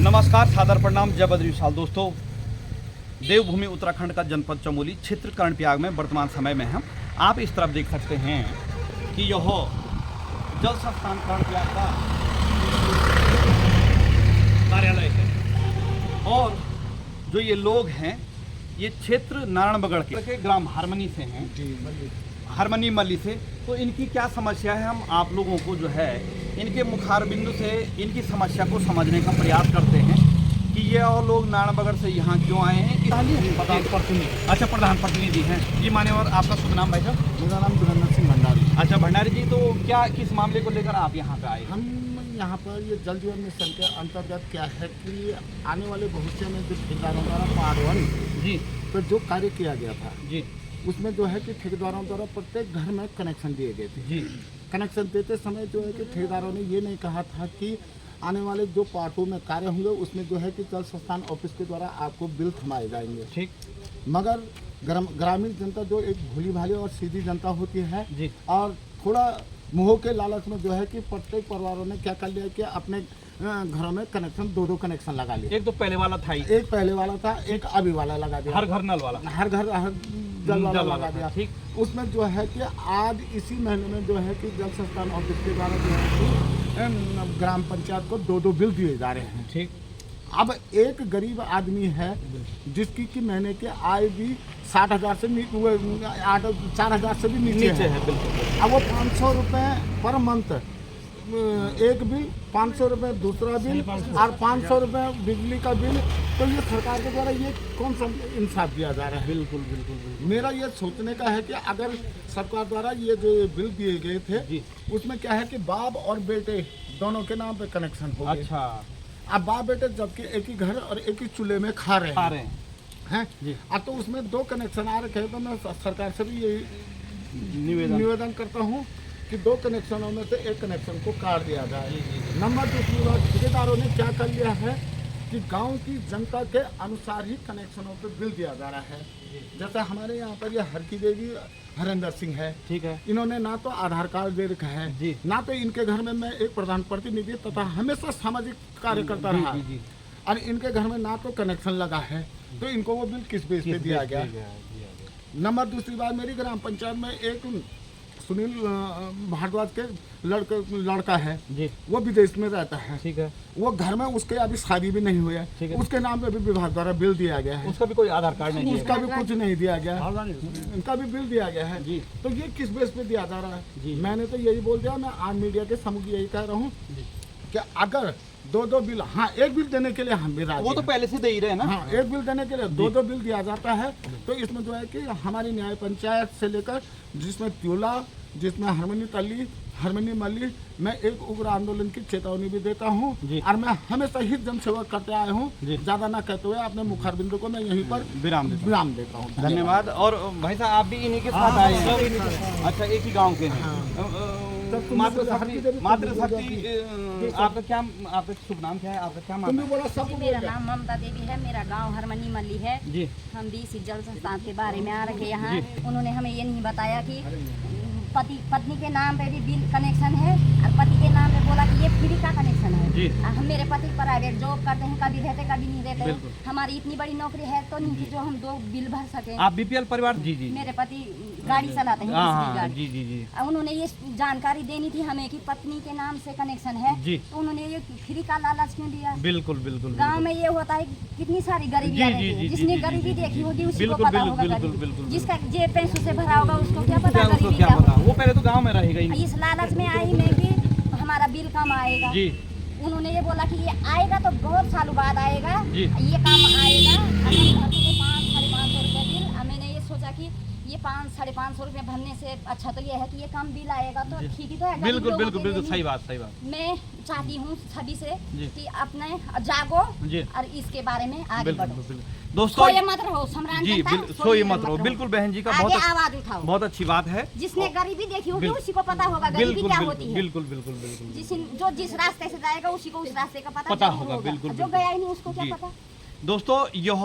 नमस्कार, सादर प्रणाम, जय बद्री विशाल। दोस्तों, देवभूमि उत्तराखंड का जनपद चमोली क्षेत्र कर्णप्रयाग में वर्तमान समय में हम आप इस तरफ देख सकते हैं कि यह जल संस्थान कर्णप्रयाग का कार्यालय है और जो ये लोग हैं ये क्षेत्र नारायणबगड़ के ग्राम हरमनी से हैं, हरमनी मल्ली से। तो इनकी क्या समस्या है, हम आप लोगों को जो है इनके मुखार बिंदु से इनकी समस्या को समझने का प्रयास करते हैं कि ये और लोग नारायणबगड़ से यहाँ क्यों आए हैं। प्रधान प्रतिनिधि, अच्छा प्रधान प्रतिनिधि हैं जी। मान्यवर, आपका शुभ नाम भाई साहब? मेरा नाम दुरंदर सिंह भंडारी। अच्छा भंडारी जी, तो क्या किस मामले को लेकर आप यहाँ पे आए? हम यहाँ पर ये जल जीवन मिशन के अंतर्गत क्या है कि आने वाले भविष्य में जो ठेकेदारों द्वारा पारवन जी पर जो कार्य किया गया था जी उसमें जो है कि ठेकेदारों द्वारा प्रत्येक घर में कनेक्शन दिए गए थे। जी कनेक्शन देते समय जो है कि ठेकेदारों ने ये नहीं कहा था कि आने वाले जो पार्टों में कार्य होंगे उसमें जो है कि जल संस्थान ऑफिस के द्वारा आपको बिल थमाए जाएंगे। ठीक। मगर ग्रामीण जनता जो एक भोली भाली और सीधी जनता होती है जी और थोड़ा मुँह के लालच में जो है कि प्रत्येक परिवारों ने क्या कर लिया कि अपने घरों में कनेक्शन दो कनेक्शन लगा लिए। एक तो पहले वाला था ही, एक पहले वाला था, एक अभी वाला लगा दिया। हर घर नल वाला, हर घर हर जल वाला लगा दिया। ठीक। उसमें जो है कि आज इसी महीने में जो है कि जल संस्थान ऑफिस के द्वारा जो है कि ग्राम पंचायत को दो बिल दिए जा रहे हैं। ठीक। अब एक गरीब आदमी है जिसकी कि महीने की आय भी 60,000 से 4,000 से भी नीचे है। बिल्कुल। अब वो 500 रुपये पर मंथ एक बिल, 500 रुपये दूसरा बिल और 500 रुपये बिजली का बिल। तो ये सरकार के द्वारा ये कौन सा इंसाफ दिया जा रहा है? बिल्कुल बिल्कुल बिल्कुल। मेरा ये सोचने का है कि अगर सरकार द्वारा ये जो बिल दिए गए थे जी। उसमें क्या है कि बाप और बेटे दोनों के नाम पे कनेक्शन हो गए। अच्छा। अब बाप बेटे जबकि एक ही घर और एक ही चूल्हे में खा रहे हैं जी। अब तो उसमें दो कनेक्शन आ रखे हैं। तो मैं सरकार से भी यही निवेदन करता हूँ कि दो कनेक्शनों में से एक कनेक्शन को काट दिया जाए। नंबर दूसरी बात, ठेकेदारों ने क्या कर लिया है कि गांव की जनता के अनुसार ही कनेक्शनों पे बिल दिया जा रहा है। जैसे हमारे यहाँ पर ये हरकी देवी हरेंद्र सिंह है, ठीक है। इन्होंने ना तो आधार कार्ड दे रखा है जी। ना तो इनके घर में मैं एक प्रधान प्रतिनिधि तथा हमेशा सामाजिक कार्य करता रहा जी। और इनके घर में ना तो कनेक्शन लगा है, तो इनको वो बिल किस बेस पे दिया गया? नंबर दूसरी बात, मेरी ग्राम पंचायत में एक सुनील भारद्वाज के लड़का है जी। वो विदेश में रहता है। ठीक है। वो घर में उसके अभी शादी भी नहीं हुई है, उसके नाम पे भी विभाग द्वारा बिल दिया गया है। उसका भी कोई आधार कार्ड नहीं है, उसका भी कुछ नहीं दिया गया, इनका भी बिल दिया गया है जी। तो ये किस बेस पे दिया जा रहा है जी। मैंने तो यही बोल दिया, मैं आज मीडिया के सम्मुख यही कह रहा हूँ कि अगर दो बिल, हाँ एक बिल देने के लिए हम भी राजी वो तो हैं। पहले से दे ही रहे हैं ना। हाँ, एक बिल देने के लिए दो बिल दिया जाता है। तो इसमें जो है कि हमारी न्याय पंचायत से लेकर जिसमें त्योला, जिसमें हरमनी तल्ली, हरमनी मल्ली, मैं एक उग्र आंदोलन की चेतावनी भी देता हूँ और मैं हमेशा ही जनसेवा करते आया हूँ। ज्यादा ना कहते हुए अपने मुखार बिंदु को मैं यहीं पर विराम देता हूँ। धन्यवाद। और भाई साहब आप भी इन्हीं के साथ आए हैं? अच्छा, एक ही गांव के हैं। मातृशक्ति, आपका शुभ नाम क्या है, आपका क्या नाम है? मेरा नाम ममता देवी है, मेरा गांव हरमनी मल्ली है जी। हम भी इसी जल संस्थान के बारे में आ रखे यहाँ। उन्होंने हमें ये नहीं बताया कि पत्नी के नाम पे भी बिल कनेक्शन है और पति के नाम पे बोला कि ये फ्री का कनेक्शन है जी। हम मेरे पति प्राइवेट जॉब करते हैं, कभी रहते कभी नहीं रहते। हमारी इतनी बड़ी नौकरी है तो नहीं कि जो हम 2 बिल भर सके। आप बीपीएल परिवार? जी जी। मेरे पति गाड़ी चलाते हैं, किसी गाड़ी। जी जी जी। उन्होंने ये जानकारी देनी थी हमें कि पत्नी के नाम से कनेक्शन है जी। तो उन्होंने ये फ्री का लालच क्यों दिया? बिल्कुल बिल्कुल। गांव में ये होता है कितनी सारी गरीबी रहती है, जिसने गरीबी देखी होगी उसी को पता होगा गरीबी। जिसका जेब पैसों से भरा होगा उसको क्या पता गरीबी क्या होगा। वो पहले तो गांव में रहेगा ही। इस लालच में आई मैं कि हमारा बिल कम आएगा जी। उन्होंने ये बोला कि ये आएगा तो बहुत सालों बाद आएगा जी। ये काम आएगा। 500-550 रुपये बिल। मैंने ये सोचा कि ये 500-550 रुपये भरने से अच्छा तो ये है कि ये कम बिल आएगा तो ठीक ही तो है। बिल्कुल बिल्कुल बिल्कुल, सही बात सही बात। मैं चाहती हूँ सभी से कि अपने जागो और इसके बारे में आगे बढ़ो। दोस्तों सोए मत रहो, सम्राट जी, जनता, सोए मत रहो। बिल्कुल बहन जी का आगे आवाज उठाओ। बहुत अच्छी बात है। जिसने गरीबी देखी होगी उसी को पता होगा गरीबी क्या होती है। बिल्कुल बिल्कुल बिल्कुल। जो जिस रास्ते से जाएगा उसी को उस रास्ते का पता होगा। बिल्कुल। जो गया ही नहीं उसको क्या पता। दोस्तों, यह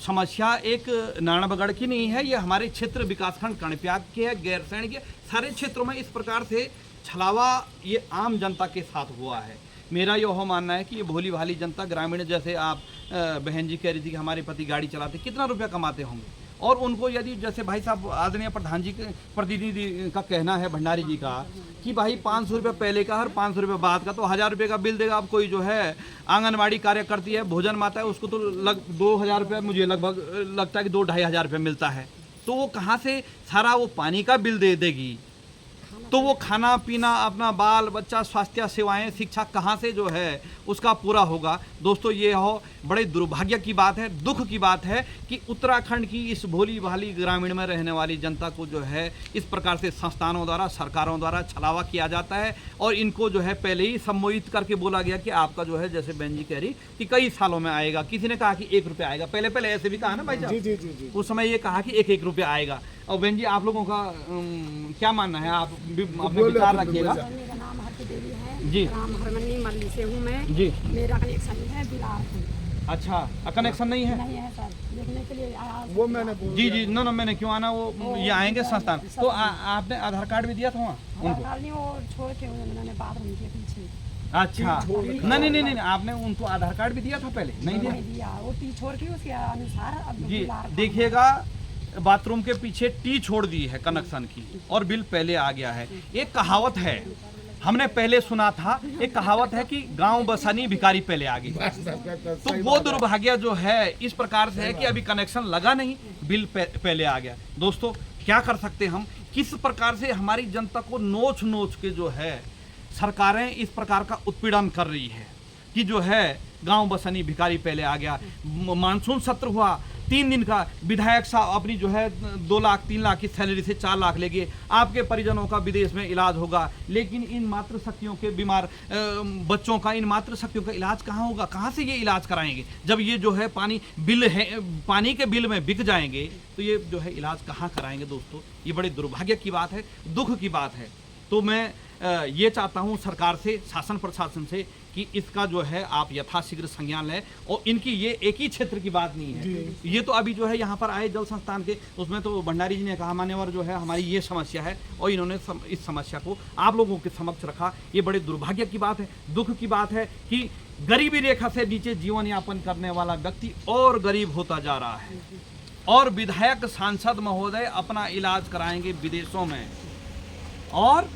समस्या एक नारायणबगड़ की नहीं है, ये हमारे क्षेत्र विकासखंड कर्णप्रयाग के है, गैरसैंण के सारे क्षेत्रों में इस प्रकार से छलावा ये आम जनता के साथ हुआ है। मेरा यह मानना है कि ये भोली भाली जनता ग्रामीण, जैसे आप बहन जी कह रही थी कि हमारे पति गाड़ी चलाते, कितना रुपया कमाते होंगे, और उनको यदि जैसे भाई साहब आदरणीय प्रधान जी के प्रतिनिधि का कहना है, भंडारी जी का, कि भाई 500 रुपये पहले का और 500 रुपये बाद का, तो 1000 रुपये का बिल देगा। अब कोई जो है आंगनवाड़ी कार्य करती है, भोजन माता है, उसको तो 2000 रुपये, मुझे लगभग लगता है कि 2-2500 रुपये मिलता है, तो वो कहाँ से सारा वो पानी का बिल दे देगी? तो वो खाना पीना, अपना बाल बच्चा, स्वास्थ्य सेवाएं, शिक्षा कहाँ से जो है उसका पूरा होगा? दोस्तों, ये हो बड़े दुर्भाग्य की बात है, दुख की बात है कि उत्तराखंड की इस भोली भाली ग्रामीण में रहने वाली जनता को जो है इस प्रकार से संस्थानों द्वारा, सरकारों द्वारा छलावा किया जाता है, और इनको जो है पहले ही सम्मोहित करके बोला गया कि आपका जो है, जैसे बहन जी कह रही कि कई सालों में आएगा, किसी ने कहा कि 1 रुपया आएगा, पहले ऐसे भी कहा ना भाई साहब, जी। उस समय ये कहा कि 1 रुपया आएगा। और बहन जी, आप लोगों का क्या मानना है? आप अपने विचार रखिएगा। मेरा नाम हरकी देवी है जी। राम हरमनी मल्ली से हूँ मैं जी। मेरा कनेक्शन है बिलार से। अच्छा, कनेक्शन नहीं है? नहीं है सर, देखने के लिए आया। वो मैंने जी, नो मैंने क्यों आना, वो ये आएंगे संस्थान। तो आपने आधार कार्ड भी दिया था वहाँ उनको? नहीं, वो छोड़ के उन्होंने बाथरूम के पीछे। अच्छा, नहीं, आपने उनको आधार कार्ड भी दिया था पहले? नहीं दिया। वो टी छोड़ के उसके अनुसार अब जी, बिलार का- देखिएगा, बाथरूम के पीछे टी छोड़ दी है कनेक्शन की, और बिल पहले आ गया है। एक कहावत है, हमने पहले सुना था, एक कहावत है कि गांव बसानी भिखारी पहले आ गई। तो वो दुर्भाग्य जो है इस प्रकार से है कि अभी कनेक्शन लगा नहीं, बिल पहले आ गया। दोस्तों, क्या कर सकते हम? किस प्रकार से हमारी जनता को नोच नोच के जो है सरकारें इस प्रकार का उत्पीड़न कर रही है कि जो है गांव बसानी भिखारी पहले आ गया। मानसून सत्र हुआ 3 दिन का, विधायक साहब अपनी जो है 2 लाख 3 लाख की सैलरी से 4 लाख लेंगे, आपके परिजनों का विदेश में इलाज होगा, लेकिन इन मातृशक्तियों के बीमार बच्चों का, इन मातृशक्तियों का इलाज कहाँ होगा? कहाँ से ये इलाज कराएंगे? जब ये जो है पानी के बिल में बिक जाएंगे, तो ये जो है इलाज कहाँ कराएंगे? दोस्तों, ये बड़े दुर्भाग्य की बात है, दुख की बात है। तो मैं ये चाहता हूँ सरकार से, शासन प्रशासन से, कि इसका जो है आप यथाशीघ्र संज्ञान लें। और इनकी ये एक ही क्षेत्र की बात नहीं है, ये तो अभी जो है यहाँ पर आए जल संस्थान के, उसमें तो भंडारी जी ने कहा मान्यवर जो है हमारी ये समस्या है, और इन्होंने इस समस्या को आप लोगों के समक्ष रखा। ये बड़े दुर्भाग्य की बात है, दुख की बात है कि गरीबी रेखा से नीचे जीवन यापन करने वाला व्यक्ति और गरीब होता जा रहा है, और विधायक सांसद महोदय अपना इलाज कराएंगे विदेशों में, और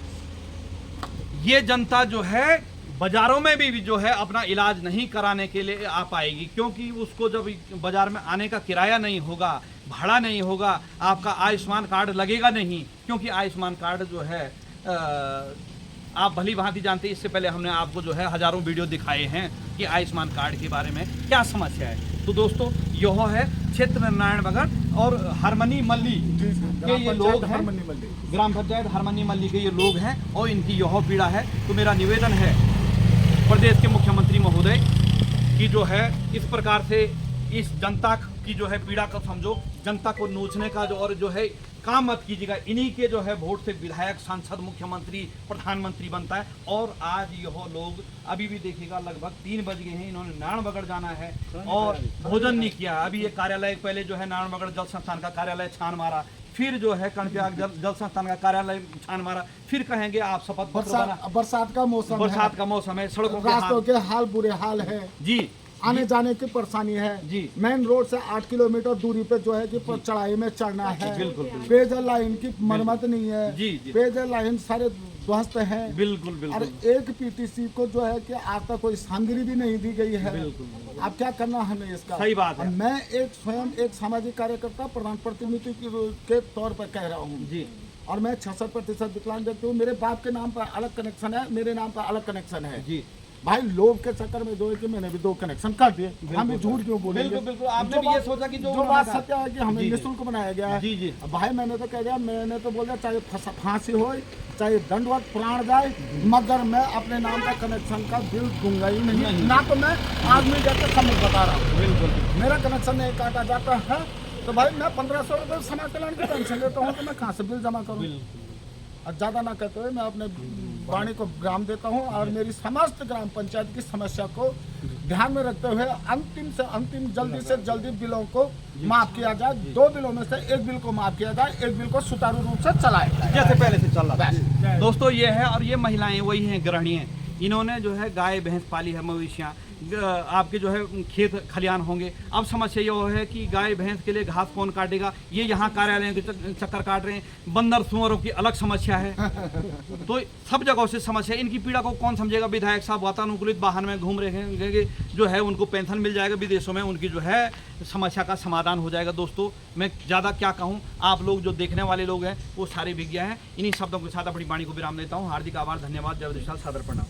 ये जनता जो है बाजारों में भी जो है अपना इलाज नहीं कराने के लिए आ पाएगी, क्योंकि उसको जब बाजार में आने का किराया नहीं होगा, भाड़ा नहीं होगा, आपका आयुष्मान कार्ड लगेगा नहीं, क्योंकि आयुष्मान कार्ड जो है आप भली भांति जानते हैं, इससे पहले हमने आपको जो है हजारों वीडियो दिखाए हैं कि आयुष्मान कार्ड के बारे में क्या समस्या है। तो दोस्तों, यह है क्षेत्र नारायणबगड़ और हरमनी मल्ली के ये लोग हैं, ग्राम पंचायत हरमनी मल्ली के ये लोग हैं, और इनकी यह पीड़ा है। तो मेरा निवेदन है प्रदेश के मुख्यमंत्री महोदय की जो है इस प्रकार से इस जनता की जो है पीड़ा को समझो, जनता को नोचने का जो और जो है काम मत कीजिएगा। इन्हीं के जो है वोट से विधायक, सांसद, मुख्यमंत्री, प्रधानमंत्री बनता है। और आज यह लोग अभी भी देखिएगा लगभग 3 बज गए हैं, इन्होंने नारायणबगड़ जाना है और भोजन नहीं किया। अभी ये कार्यालय पहले जो है नारायणबगड़ जल संस्थान का कार्यालय छान मारा, फिर जो है कणप्याग जल संस्थान का कार्यालय छान मारा, फिर कहेंगे आप शपथ पत्र बना। बरसात का मौसम है, सड़कों रास्तों के हाल बुरे हाल है जी, आने जाने की परेशानी है जी। मेन रोड से 8 किलोमीटर दूरी पे जो है कि चढ़ाई में चढ़ना है। बिल्कुल। पेयजल लाइन की मरम्मत नहीं है, जी। पेयजल लाइन सारे ध्वस्त है। बिल्कुल। और एक पीटीसी को जो है कि आज तक कोई सामग्री भी नहीं दी गई है। अब क्या करना हमें इसका? सही बात है। मैं स्वयं एक सामाजिक कार्यकर्ता, प्रधान प्रतिनिधि के तौर पर कह रहा हूँ जी, और मैं 66% विकलांग व्यक्ति हूँ। मेरे बाप के नाम पर अलग कनेक्शन है, मेरे नाम पर अलग कनेक्शन है जी। भाई लोभ के चक्कर में जो है कि मैंने भी 2 कनेक्शन कर दिए, हम झूठ क्यों बोलेंगे? बिल्कुल। आपने भी ये सोचा कि जो बात सत्य है कि हमें निःशुल्क बनाया गया है। जी। भाई मैंने तो कह दिया, मैंने तो बोल दिया चाहे फांसी हो चाहे दंडवत प्राण जाए, मगर मैं अपने नाम का कनेक्शन का बिल दूंगा ही नहीं। ना तो मैं आदमी जाकर समझ बता रहा हूँ, बिल्कुल मेरा कनेक्शन नहीं काटा जाता है तो भाई मैं 1500 रुपये समाज कल्याण की पेंशन लेता हूँ, तो मैं कहाँ से बिल जमा करूँ? और ज़्यादा ना कहते हुए मैं अपने वाणी को विराम देता हूँ, और मेरी समस्त ग्राम पंचायत की समस्या को ध्यान में रखते हुए अंतिम से अंतिम जल्दी से जल्दी बिलों को माफ किया जाए। 2 बिलों में से 1 बिल को माफ किया जाए, 1 बिल को सुचारू रूप से चलाया जाए जैसे पहले से चल रहा है। दोस्तों, ये है, और ये महिलाएं वही हैं गृहिणी हैं इन्होंने जो है गाय भैंस पाली है, मवेशियाँ, आपके जो है खेत खलियान होंगे। अब समस्या ये है कि गाय भैंस के लिए घास कौन काटेगा, ये यहाँ कार्यालयों के चक्कर काट रहे हैं। बंदर सुअरों की अलग समस्या है, तो सब जगहों से समस्या है। इनकी पीड़ा को कौन समझेगा? विधायक साहब वातानुकूलित वाहन में घूम रहे हैं, जो है उनको पेंशन मिल जाएगा, विदेशों में उनकी जो है समस्या का समाधान हो जाएगा। दोस्तों मैं ज़्यादा क्या कहूँ, आप लोग जो देखने वाले लोग हैं वो सारे विज्ञ हैं। इन्हीं शब्दों के साथ अपनी वाणी को विराम देता हूँ। हार्दिक आभार, धन्यवाद, जय विशाल, सादर प्रणाम।